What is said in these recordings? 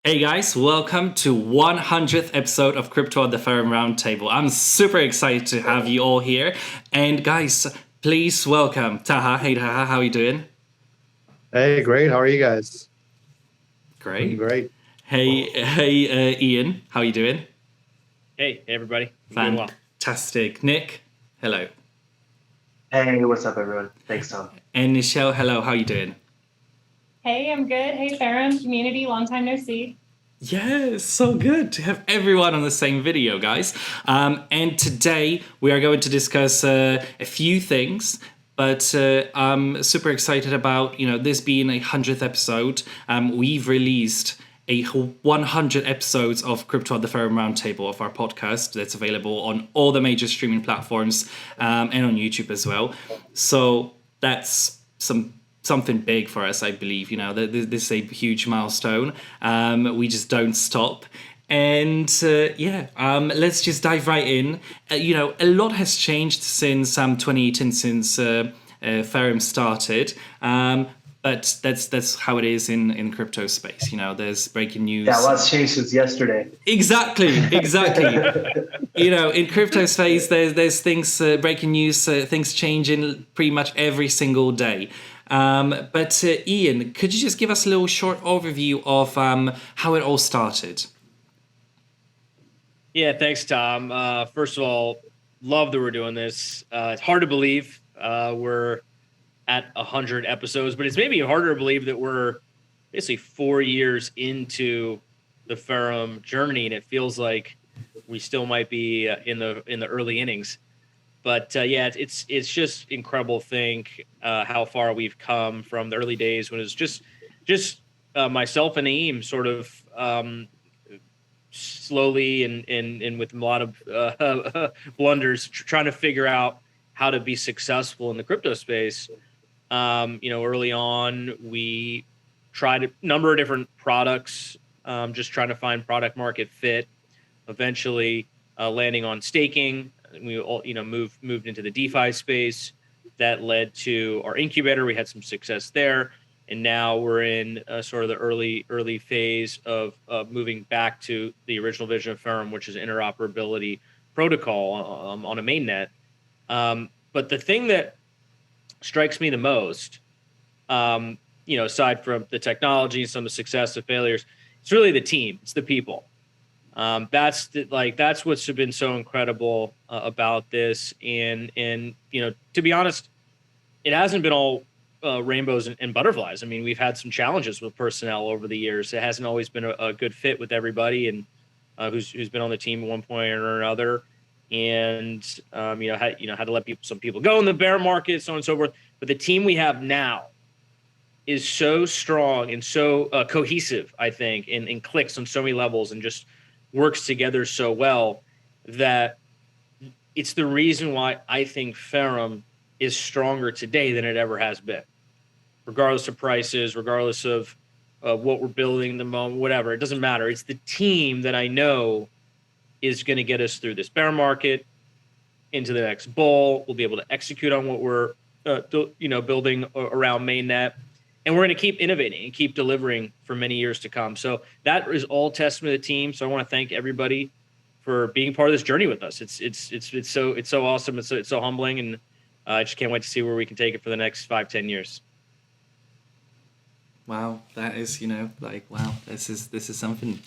Hey guys, welcome to 100th episode of Crypto at the Ferrum Roundtable. I'm super excited to have you all here. And guys, please welcome Taha. Hey Taha, how are you doing? Hey, great. How are you guys? Great. Great. Hey, Ian, how are you doing? Hey everybody. I'm doing well. Fantastic. Nick, hello. Hey, what's up, everyone? Thanks, Tom. And Nichell, hello, how are you doing? Hey, I'm good. Hey, Ferrum community, long time no see. Yes, so good to have everyone on the same video, guys. And today we are going to discuss a few things, but I'm super excited about this being a 100th episode. We've released 100 episodes of Crypto at the Ferrum Roundtable of our podcast that's available on all the major streaming platforms and on YouTube as well. So that's something big for us, I believe. This is a huge milestone. We just don't stop. And let's just dive right in. A lot has changed since 2018, since Ferrum started. But that's how it is in crypto space. There's breaking news. Yeah, lots changed since yesterday. Exactly. In crypto space, there's things, breaking news, things changing pretty much every single day. But Ian, could you just give us a little short overview of how it all started? Yeah, thanks, Tom. First of all, love that we're doing this. It's hard to believe we're at 100 episodes, but it's maybe harder to believe that we're basically 4 years into the Ferrum journey, and it feels like we still might be in the early innings. But it's just incredible to think how far we've come from the early days when it was just myself and Aim sort of slowly and with a lot of blunders trying to figure out how to be successful in the crypto space. Early on we tried a number of different products, just trying to find product market fit. Eventually landing on staking. We all, moved into the DeFi space. That led to our incubator. We had some success there, and now we're in sort of the early phase of moving back to the original vision of Ferrum, which is interoperability protocol on a mainnet. But the thing that strikes me the most, aside from the technology and some of the success and failures, it's really the team. It's the people. That's what's been so incredible about this, and to be honest, it hasn't been all rainbows and butterflies. I mean, we've had some challenges with personnel over the years. It hasn't always been a good fit with everybody, and who's been on the team at one point or another, and had to let some people go in the bear market, so on and so forth. But the team we have now is so strong and so cohesive, I think, and clicks on so many levels, and just works together so well that it's the reason why I think Ferrum is stronger today than it ever has been, regardless of prices, regardless of what we're building, the moment, whatever. It doesn't matter. It's the team that I know is going to get us through this bear market into the next bull. We'll be able to execute on what we're building around mainnet. And we're going to keep innovating and keep delivering for many years to come. So that is all testament to the team. So I want to thank everybody for being part of this journey with us. It's so awesome. It's so humbling, and I just can't wait to see where we can take it for the next 5-10 years. Wow, that is wow. This is something.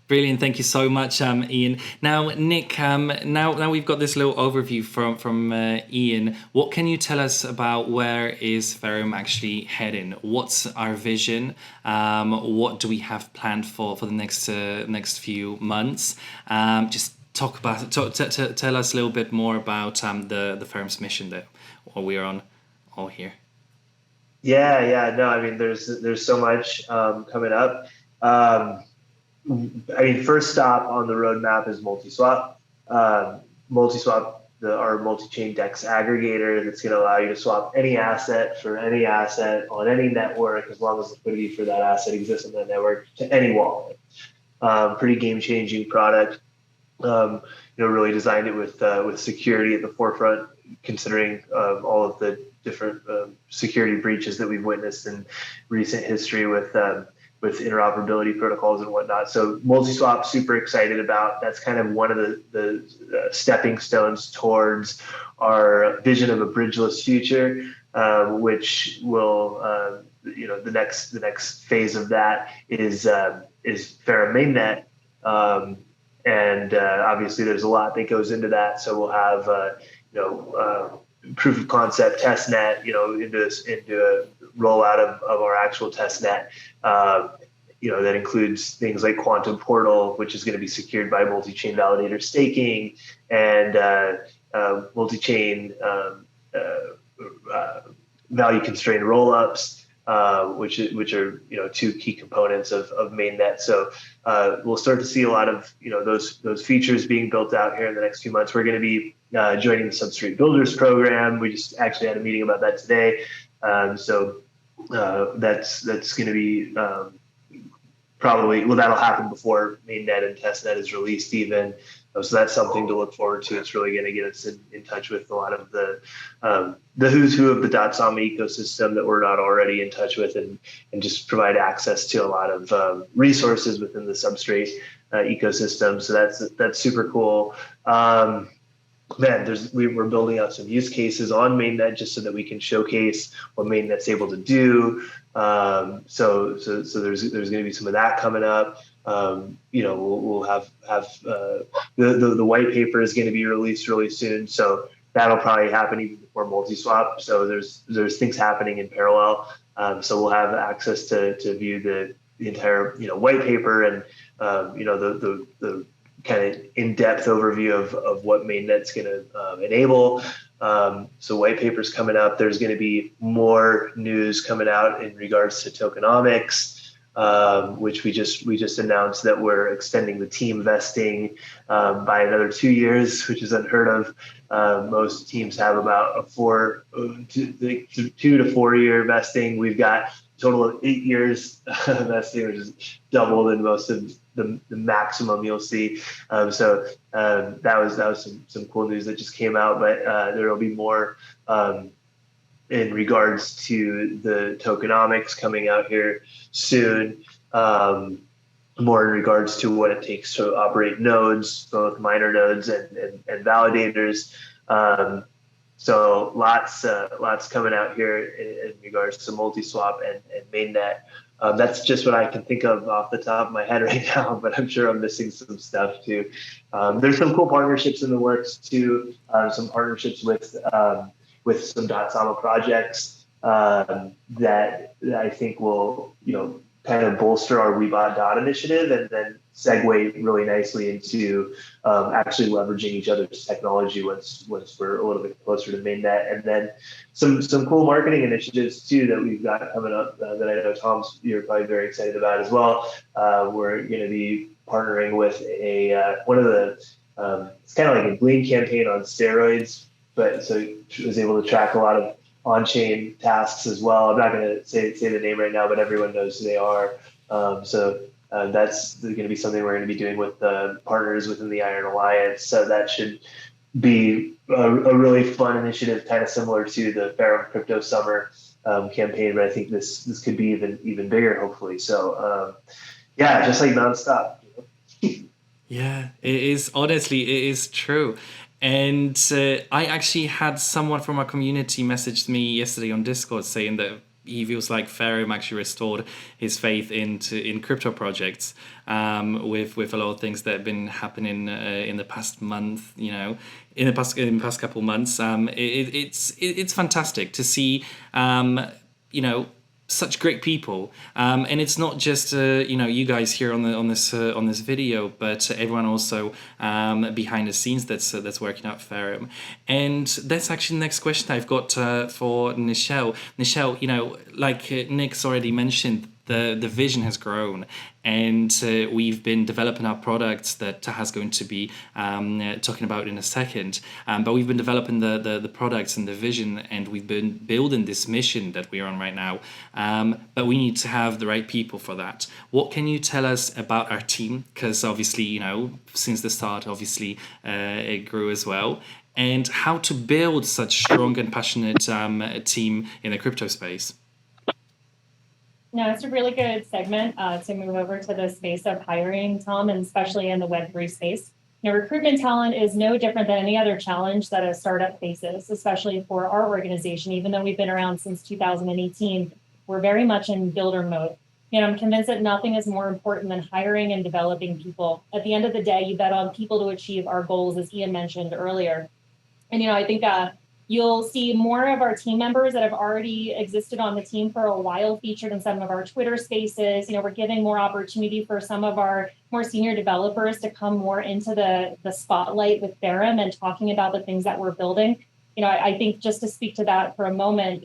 Brilliant, thank you so much, Ian. Now, Nick, now we've got this little overview from Ian. What can you tell us about where is Ferrum actually heading? What's our vision? What do we have planned for the next few months? Just talk about tell us a little bit more about the Ferrum's mission that we are on all here. Yeah. No, I mean, there's so much coming up. First stop on the roadmap is MultiSwap. MultiSwap, our multi-chain DEX aggregator that's going to allow you to swap any asset for any asset on any network, as long as liquidity for that asset exists on that network, to any wallet. Pretty game-changing product. Really designed it with security at the forefront, considering all of the different security breaches that we've witnessed in recent history with interoperability protocols and whatnot. So MultiSwap, super excited about. That's kind of one of the stepping stones towards our vision of a bridgeless future, which will, the next phase of that is Ferrum mainnet. And obviously there's a lot that goes into that. So we'll have, proof of concept test net, into a rollout of our actual test net. That includes things like Quantum Portal, which is going to be secured by multi-chain validator staking, and multi-chain value constrained rollups, which are two key components of mainnet. So we'll start to see a lot of those features being built out here in the next few months. We're going to be joining the Substrate Builders program. We just actually had a meeting about that today. So that's going to be probably, that'll happen before mainnet and testnet is released even. So that's something to look forward to. It's really going to get us in touch with a lot of the who's who of the .sama ecosystem that we're not already in touch with, and just provide access to a lot of resources within the Substrate ecosystem. So that's super cool. We're building out some use cases on mainnet just so that we can showcase what mainnet's able to do. So there's going to be some of that coming up. We'll have the white paper is going to be released really soon. So that'll probably happen even before MultiSwap. So there's things happening in parallel. So we'll have access to view the entire white paper and the kind of in-depth overview of what mainnet's going to enable. So white paper's coming up. There's going to be more news coming out in regards to tokenomics, which we just announced that we're extending the team vesting by another 2 years, which is unheard of. Most teams have about a 2 to 4 year vesting. We've got a total of 8 years vesting, which is double than most of the maximum you'll see. So that was some cool news that just came out, but there will be more in regards to the tokenomics coming out here soon. More in regards to what it takes to operate nodes, both minor nodes and validators. So lots coming out here in regards to MultiSwap and mainnet. That's just what I can think of off the top of my head right now, but I'm sure I'm missing some stuff too. There's some cool partnerships in the works too. Some partnerships with some .sama projects that I think will kind of bolster our We Bought Dot initiative, and then segue really nicely into actually leveraging each other's technology once we're a little bit closer to mainnet. And then some cool marketing initiatives too that we've got coming up that I know you're probably very excited about as well. We're going to be partnering with one of the it's kind of like a Glean campaign on steroids, but so it was able to track a lot of on-chain tasks as well. I'm not going to say the name right now, but everyone knows who they are. So that's going to be something we're going to be doing with partners within the Iron Alliance. So that should be a really fun initiative, kind of similar to the Ferrum Crypto Summer campaign. But I think this could be even bigger, hopefully. So just like nonstop. Yeah, it is. Honestly, it is true. And I actually had someone from our community message me yesterday on Discord saying that he feels like Ferrum actually restored his faith in crypto projects with a lot of things that have been happening in the past month, in the past couple months. It's fantastic to see, such great people, and it's not just you guys here on this video, but everyone also behind the scenes that's working out Ferrum. And that's actually the next question I've got for Nichell. Nichell, like Nick's already mentioned, the vision has grown, and we've been developing our products that Taha's going to be talking about in a second. But we've been developing the products and the vision, and we've been building this mission that we're on right now. But we need to have the right people for that. What can you tell us about our team? Because obviously, since the start, obviously it grew as well. And how to build such strong and passionate team in the crypto space. No, it's a really good segment to move over to the space of hiring, Tom, and especially in the Web3 space. Recruitment talent is no different than any other challenge that a startup faces, especially for our organization. Even though we've been around since 2018, we're very much in builder mode. I'm convinced that nothing is more important than hiring and developing people. At the end of the day, you bet on people to achieve our goals, as Ian mentioned earlier. And, I think you'll see more of our team members that have already existed on the team for a while featured in some of our Twitter spaces. We're giving more opportunity for some of our more senior developers to come more into the spotlight with Ferrum and talking about the things that we're building. I think just to speak to that for a moment,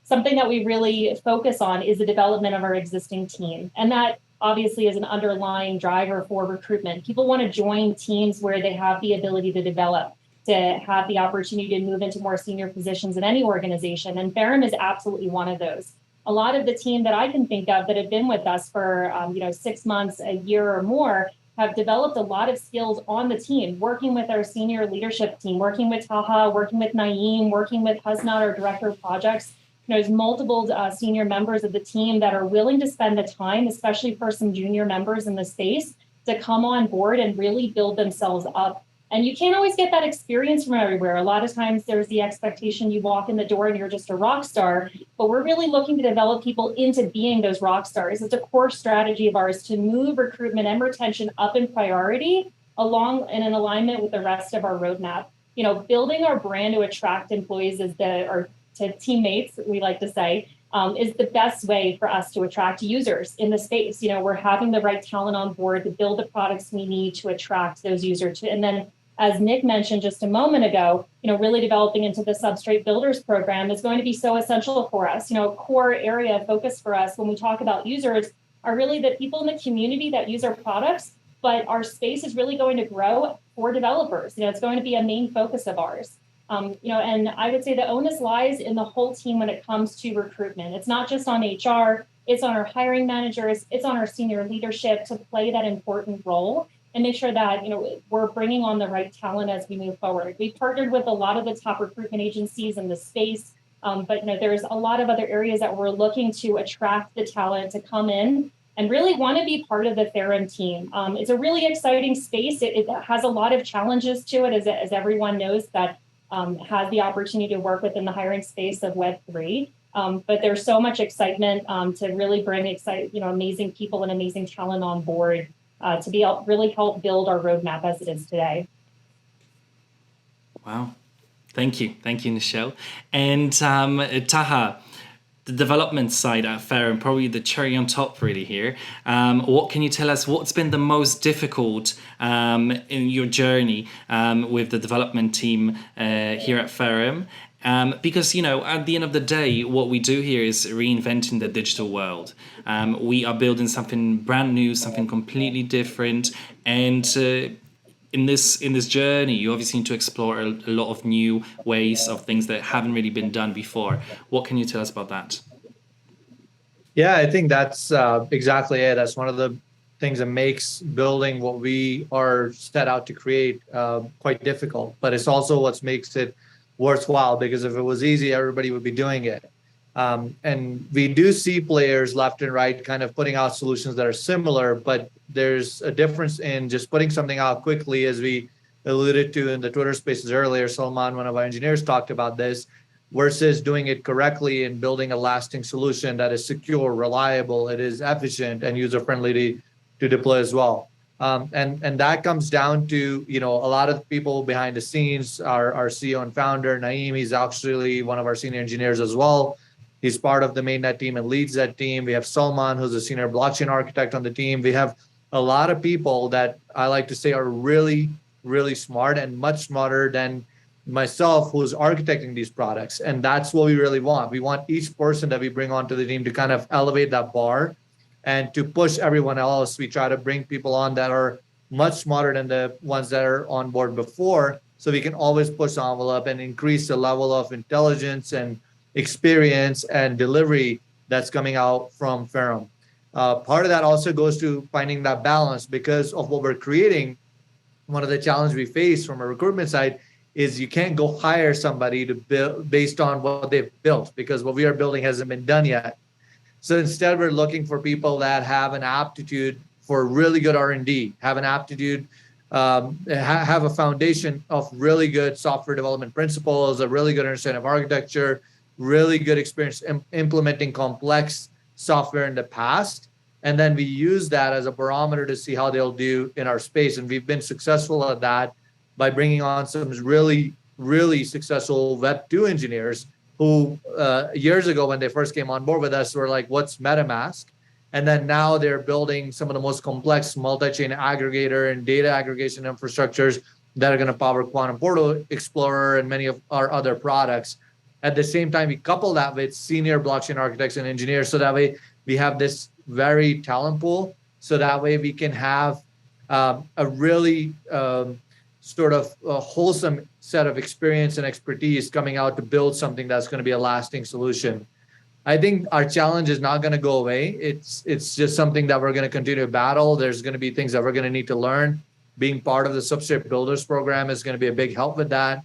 something that we really focus on is the development of our existing team. And that obviously is an underlying driver for recruitment. People want to join teams where they have the ability to develop, to have the opportunity to move into more senior positions in any organization. And Ferrum is absolutely one of those. A lot of the team that I can think of that have been with us for 6 months, a year or more, have developed a lot of skills on the team, working with our senior leadership team, working with Taha, working with Naeem, working with Hasnat, our director of projects. There's multiple senior members of the team that are willing to spend the time, especially for some junior members in the space, to come on board and really build themselves up. And you can't always get that experience from everywhere. A lot of times there's the expectation you walk in the door and you're just a rock star, but we're really looking to develop people into being those rock stars. It's a core strategy of ours to move recruitment and retention up in priority along and in alignment with the rest of our roadmap. Building our brand to attract employees or to teammates, we like to say, is the best way for us to attract users in the space. We're having the right talent on board to build the products we need to attract those users. And then, as Nick mentioned just a moment ago, really developing into the Substrate Builders program is going to be so essential for us. A core area of focus for us when we talk about users are really the people in the community that use our products, but our space is really going to grow for developers. It's going to be a main focus of ours. And I would say the onus lies in the whole team when it comes to recruitment. It's not just on HR, it's on our hiring managers, it's on our senior leadership to play that important role and make sure that, we're bringing on the right talent as we move forward. We've partnered with a lot of the top recruitment agencies in the space, but there's a lot of other areas that we're looking to attract the talent to come in and really want to be part of the Ferrum team. It's a really exciting space. It has a lot of challenges to it, as everyone knows that has the opportunity to work within the hiring space of Web3. But there's so much excitement to really bring amazing people and amazing talent on board to be able really help build our roadmap as it is today. Wow. Thank you, Nichell. And Taha, the development side at Ferrum, probably the cherry on top really here. What can you tell us? What's been the most difficult in your journey with the development team here at Ferrum? Because, at the end of the day, what we do here is reinventing the digital world. We are building something brand new, something completely different. And in this journey, you obviously need to explore a lot of new ways of things that haven't really been done before. What can you tell us about that? Yeah, I think that's exactly it. That's one of the things that makes building what we are set out to create quite difficult. But it's also what makes it worthwhile, because if it was easy, everybody would be doing it. And we do see players left and right kind of putting out solutions that are similar, but there's a difference in just putting something out quickly, as we alluded to in the Twitter spaces earlier. Salman, one of our engineers, talked about this, versus doing it correctly and building a lasting solution that is secure, reliable, it is efficient and user-friendly to deploy as well. And that comes down to, a lot of people behind the scenes, our CEO and founder, Naeem. He's actually one of our senior engineers as well. He's part of the mainnet team and leads that team. We have Salman, who's a senior blockchain architect on the team. We have a lot of people that I like to say are really, really smart and much smarter than myself, who's architecting these products. And that's what we really want. We want each person that we bring onto the team to kind of elevate that bar. And to push everyone else, we try to bring people on that are much smarter than the ones that are on board before, so we can always push the envelope and increase the level of intelligence and experience and delivery that's coming out from Ferrum. Part of that also goes to finding that balance, because of what we're creating. One of the challenges we face from a recruitment side is you can't go hire somebody to build based on what they've built, because what we are building hasn't been done yet. So instead, we're looking for people that have an aptitude for really good R&D, have an aptitude, have a foundation of really good software development principles, a really good understanding of architecture, really good experience implementing complex software in the past. And then we use that as a barometer to see how they'll do in our space. And we've been successful at that by bringing on some really, really successful Web 2 engineers who years ago, when they first came on board with us, were like, what's MetaMask? And then now they're building some of the most complex multi-chain aggregator and data aggregation infrastructures that are going to power Quantum Portal Explorer and many of our other products. At the same time, we couple that with senior blockchain architects and engineers. So that way we have this very talent pool. So that way we can have a really sort of a wholesome set of experience and expertise coming out to build something that's going to be a lasting solution. I think our challenge is not going to go away. It's just something that we're going to continue to battle. There's going to be things that we're going to need to learn. Being part of the Substrate Builders program is going to be a big help with that.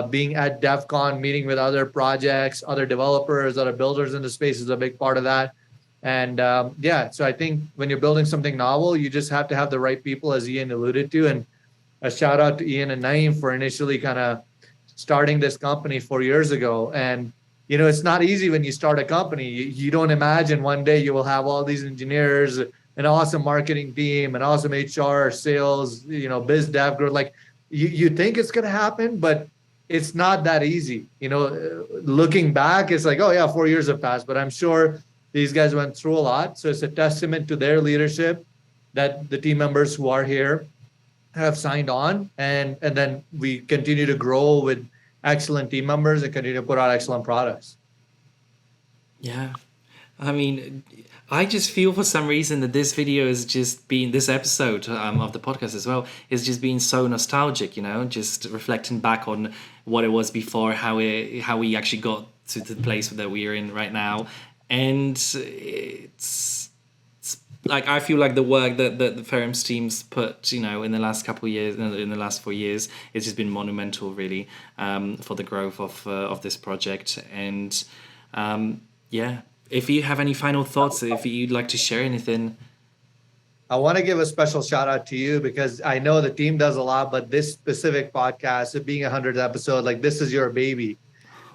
Being at Devcon, meeting with other projects, other developers, other builders in the space is a big part of that. And so I think when you're building something novel, you just have to have the right people, as Ian alluded to. And a shout out to Ian and Naeem for initially kind of starting this company 4 years ago. And, you know, it's not easy when you start a company. You don't imagine one day you will have all these engineers, an awesome marketing team, an awesome HR, sales, biz dev growth. Like you think it's going to happen, but it's not that easy. Looking back, it's like, oh yeah, 4 years have passed, but I'm sure these guys went through a lot. So it's a testament to their leadership that the team members who are here have signed on, and then we continue to grow with excellent team members and continue to put out excellent products. Yeah. I mean, I just feel for some reason that this video has just been, this episode of the podcast as well, is just being so nostalgic, just reflecting back on what it was before, how we actually got to the place that we're in right now. And it's like, I feel like the work that the Ferrum's team's put, in the last couple of years, in the last 4 years, it's just been monumental, really, for the growth of this project. And if you have any final thoughts, if you'd like to share anything. I want to give a special shout out to you, because I know the team does a lot, but this specific podcast, it being 100th episode, like this is your baby,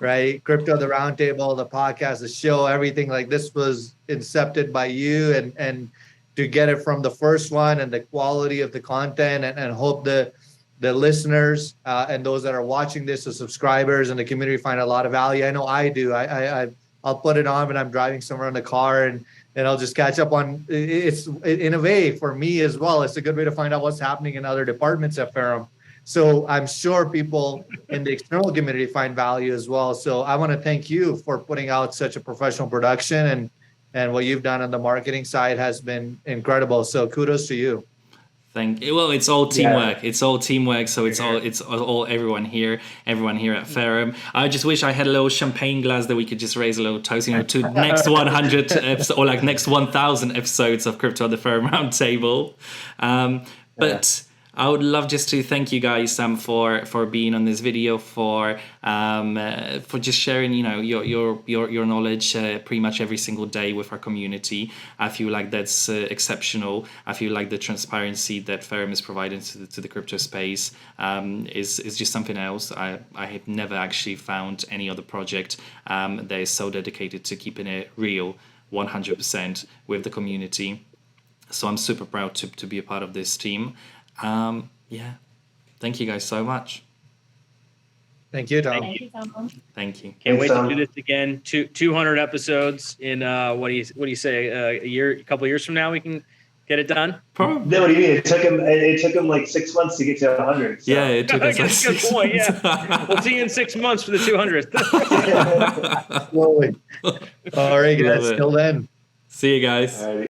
right? Crypto, the Roundtable, the podcast, the show, everything like this was incepted by you, and to get it from the first one and the quality of the content, and hope the listeners and those that are watching this, the subscribers and the community, find a lot of value. I know I do. I'll put it on when I'm driving somewhere in the car, and I'll just catch up on. It's in a way for me as well. It's a good way to find out what's happening in other departments at Ferrum. So I'm sure people in the external community find value as well. So I want to thank you for putting out such a professional production, and what you've done on the marketing side has been incredible. So kudos to you. Thank you. Well, it's all teamwork. Yeah. It's all teamwork. So it's all everyone here at Ferrum. I just wish I had a little champagne glass that we could just raise a little toast, to next 100 episodes, or like next 1,000 episodes of Crypto at the Ferrum Roundtable. But I would love just to thank you guys for being on this video, for just sharing your knowledge pretty much every single day with our community. I feel like that's exceptional. I feel like the transparency that Ferrum is providing to the crypto space is just something else. I have never actually found any other project that is so dedicated to keeping it real 100% with the community. So I'm super proud to be a part of this team. Thank you guys so much. Thank you, Tom. Thank you, Tom. Thank you. Can't wait to do this again. 200 episodes in what do you say, a couple of years from now we can get it done? Probably. No, what do you mean? It took him like 6 months to get to 100. So. Yeah, it took us like That's a good 6 point. months. Yeah, we'll see you in 6 months for the 200th. All right, guys. Till then. See you guys.